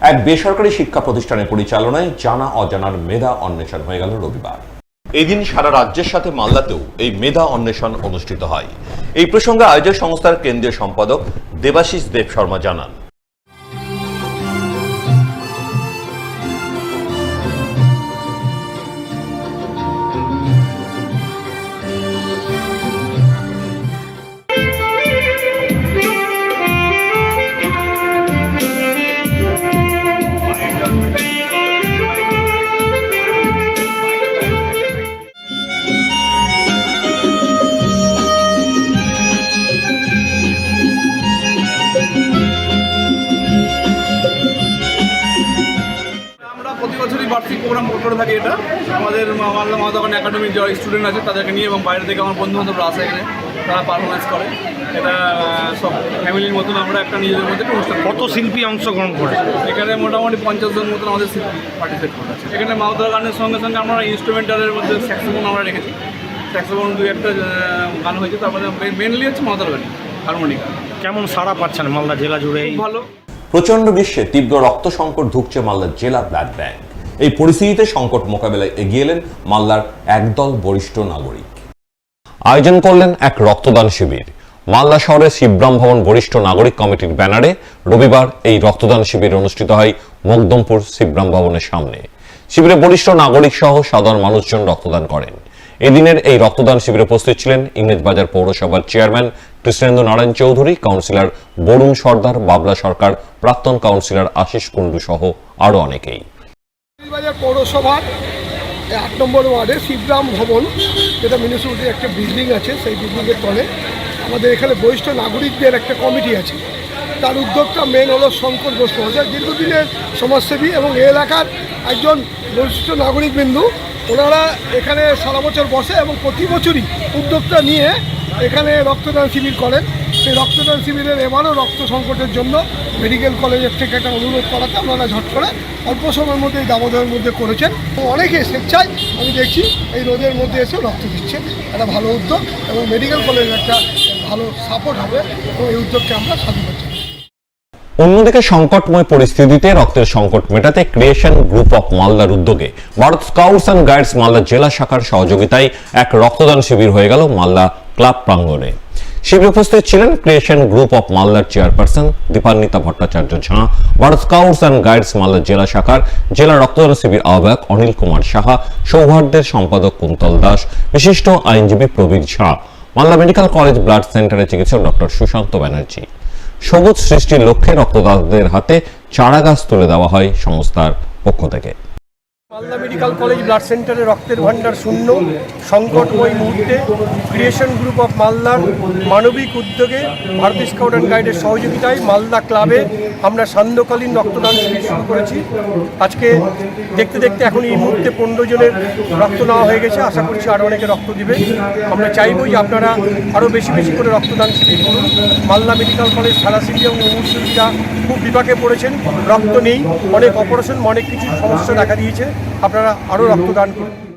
এক বেসরকারি শিক্ষা প্রতিষ্ঠানের পরিচালনায় জানা অজানার মেধা অন্বেষণ হয়ে গেল রবিবার। এদিন সারা রাজ্যের সাথে মালদাতেও এই মেধা অন্বেষণ অনুষ্ঠিত হয়। এই প্রসঙ্গে আয়োজক সংস্থার কেন্দ্রীয় সম্পাদক দেবাশিস দেব শর্মা জানান, প্রতি বছরই বার্ষিক প্রোগ্রাম করে থাকি। এটা আমাদের মালদা মাদকন একাডেমির যারা স্টুডেন্ট আছে তাদেরকে নিয়ে এবং বাইরে থেকে আমার বন্ধু বান্ধবরা আসে, এখানে তারা পারফরমেন্স করে। এটা সব ফ্যামিলির মতন আমরা একটা নিজেদের মধ্যে অনুষ্ঠান। কত শিল্পী অংশগ্রহণ করে এখানে? মোটামুটি 50 জন মতন আমাদের শিল্পী পার্টিসিপেট করে আছে। এখানে মাউদার গানের সঙ্গে সঙ্গে আমরা ইনস্ট্রুমেন্টালের মধ্যে স্যাক্সোফোন আমরা রেখেছি। স্যাক্সোফোন 2-1টা গান হয়েছে। তারপরে মেনলি হচ্ছে মাউদার গান, হারমোনিকা। কেমন সাড়া পাচ্ছেন মালদা জেলা জুড়ে? ভালো। প্রচন্ড গ্রীষ্মে তীব্র রক্ত সংকট ঢুকছে মালদার জেলা ব্লাড ব্যাংক। এই পরিস্থিতিতে সংকট মোকাবেলায় এগিয়ে এলেন মালদার একদল বরিষ্ঠ নাগরিক। আয়োজন করলেন এক রক্তদান শিবির। মালদা শহরের শিবরাম ভবন বরিষ্ঠ নাগরিক কমিটির ব্যানারে রবিবার এই রক্তদান শিবির অনুষ্ঠিত হয় মকদমপুর শিবরাম ভবনের সামনে। শিবিরে বরিষ্ঠ নাগরিক সহ সাধারণ মানুষজন রক্তদান করেন। এদিনের এই রক্তদান শিবিরে উপস্থিত ছিলেন ইংরেজবাজার পৌরসভার চেয়ারম্যান কৃষ্ণেন্দু নারায়ণ চৌধুরী, কাউন্সিলর বরুণ সর্দার, বাবলা সরকার, প্রাক্তন কাউন্সিলর আশিস কুন্ডু সহ আরো অনেকেই। ইংরেজবাজার পৌরসভার 8 নম্বর ওয়ার্ডে শিবরাম ভবন, যেটা মিউনিসিপ্যালিটির একটা বিল্ডিং আছে, সেই বিল্ডিংয়ের তলে আমাদের এখানে বরিষ্ঠ নাগরিকদের একটা কমিটি আছে। তার উদ্যোগটা মেন হলো শঙ্কর ঘোষ মহাশয়, দীর্ঘদিনের সমাজসেবী এবং এই এলাকার একজন বরিষ্ঠ নাগরিকবৃন্দু। ওনারা এখানে সারা বছর বসে এবং প্রতি বছরই উদ্যোগটা নিয়ে এখানে রক্তদান শিবির করেন। সেই রক্তদান শিবিরের এবারও রক্ত সংকটের জন্য মেডিকেল কলেজের থেকে একটা অনুরোধ করাতে আপনারা ঝট করে অল্প সময়ের মধ্যে এই দামোদরের মধ্যে করেছেন। অনেকে স্বেচ্ছায় আমি দেখছি এই রোদের মধ্যে এসে রক্ত দিচ্ছে। একটা ভালো উদ্যোগ এবং মেডিকেল কলেজের একটা ভালো সাপোর্ট হবে এবং এই উদ্যোগকে আমরা সাধুবাদ জানাই। অন্যদিকে সংকটময় পরিস্থিতিতে রক্তের সংকট মেটাতে ক্রিয়েশন গ্রুপ অফ মালদার উদ্যোগে Bharat scouts and guides Malda জেলা শাখার সহযোগিতায় এক রক্তদান শিবির হয়ে গেল মালদা ক্লাব প্রাঙ্গণে। শিবিরে উপস্থিত ছিলেন ক্রিয়েশন গ্রুপ অফ মালদার chairperson Dipanwita Bhattacharya Jha, Bharat scouts and guides Malda জেলা শাখার জেলা রক্তদান শিবির আহ্বায়ক অনিল কুমার সাহা, সৌহার্দ্যের সম্পাদক কুন্তল দাস, বিশিষ্ট আইনজীবী প্রবীর ঝা, মালদা মেডিকেল কলেজ ব্লাড সেন্টারের চিকিৎসক ডক্টর সুশান্ত ব্যানার্জি। সবুজ সৃষ্টির লক্ষ্যে রক্তদাতাদের হাতে চারা গাছ তুলে দেওয়া হয় সংস্থার পক্ষ থেকে। মালদা মেডিকেল কলেজ ব্লাড সেন্টারে রক্তের ভাণ্ডার শূন্য, সংকটময় মুহূর্তে ক্রিয়েশন গ্রুপ অফ মালদার মানবিক উদ্যোগে ভারত স্কাউট অ্যান্ড গাইডের সহযোগিতায় মালদা ক্লাবে আমরা সান্ধ্যকালীন রক্তদান শিবির শুরু করেছি। আজকে দেখতে দেখতে এখন এই মুহূর্তে 15 জনের রক্ত নেওয়া হয়ে গেছে। আশা করছি আরও অনেকে রক্ত দিবে। আমরা চাইব যে আপনারা আরও বেশি বেশি করে রক্তদান শিবির করুন। মালদা মেডিকেল কলেজ সারাশিবি এবং মুমূর্ষুরা খুব বিপাকে পড়েছেন, রক্ত নেই, অনেক অপারেশন, অনেক কিছু সমস্যা দেখা দিয়েছে। আপনারা আরও রক্তদান করুন।